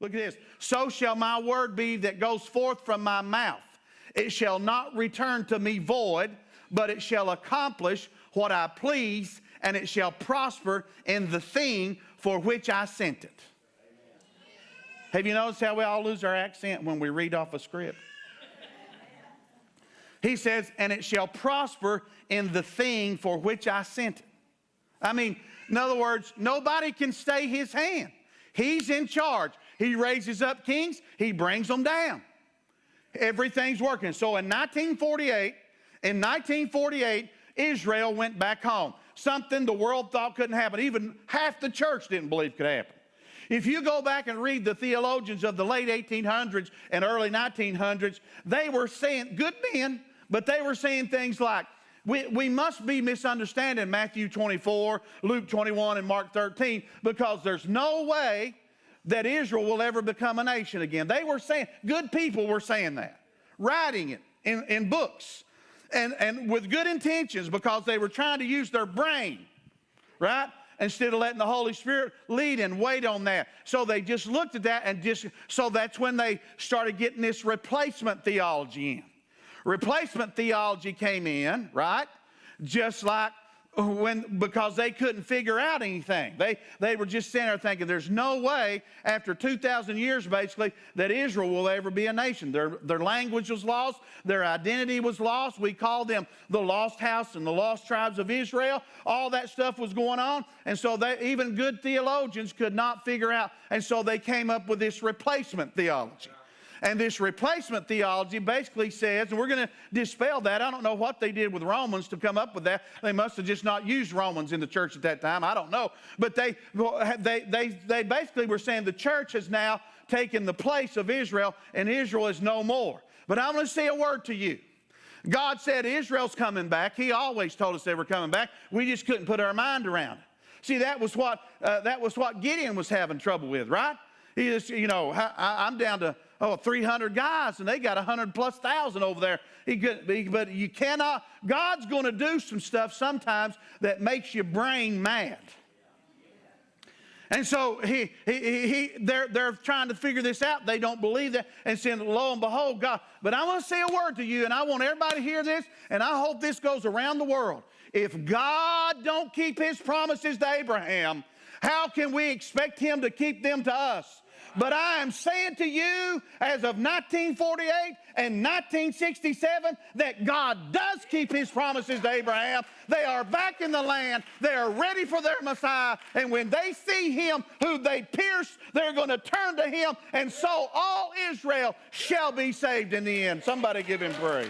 Look at this. So shall my word be that goes forth from my mouth. It shall not return to me void, but it shall accomplish what I please, and it shall prosper in the thing for which I sent it. Have you noticed how we all lose our accent when we read off a script? He says, and it shall prosper in the thing for which I sent it. I mean, in other words, nobody can stay his hand. He's in charge. He raises up kings. He brings them down. Everything's working. So in 1948, Israel went back home. Something the world thought couldn't happen. Even half the church didn't believe could happen. If you go back and read the theologians of the late 1800s and early 1900s, they were saying, good men, but they were saying things like, we must be misunderstanding Matthew 24, Luke 21, and Mark 13, because there's no way that Israel will ever become a nation again. They were saying, good people were saying that, writing it in books, and with good intentions, because they were trying to use their brain, right? Instead of letting the Holy Spirit lead and wait on that. So they just looked at that so that's when they started getting this replacement theology in. Replacement theology came in, right? Just like because they couldn't figure out anything. They were just sitting there thinking there's no way after 2,000 years basically that Israel will ever be a nation. Their language was lost. Their identity was lost. We called them the lost house and the lost tribes of Israel. All that stuff was going on. And so even good theologians could not figure out. And so they came up with this replacement theology. And this replacement theology basically says, and we're going to dispel that. I don't know what they did with Romans to come up with that. They must have just not used Romans in the church at that time. I don't know. But they basically were saying the church has now taken the place of Israel, and Israel is no more. But I'm going to say a word to you. God said Israel's coming back. He always told us they were coming back. We just couldn't put our mind around it. See, that was what Gideon was having trouble with, right? He just, I'm down to 300 guys, and they got 100,000+ over there. But you cannot. God's going to do some stuff sometimes that makes your brain mad. And so they're trying to figure this out. They don't believe that, and saying, lo and behold, God. But I want to say a word to you, and I want everybody to hear this, and I hope this goes around the world. If God don't keep his promises to Abraham, how can we expect him to keep them to us? But I am saying to you, as of 1948 and 1967, that God does keep his promises to Abraham. They are back in the land. They are ready for their Messiah. And when they see him who they pierced, they're going to turn to him. And so all Israel shall be saved in the end. Somebody give him praise.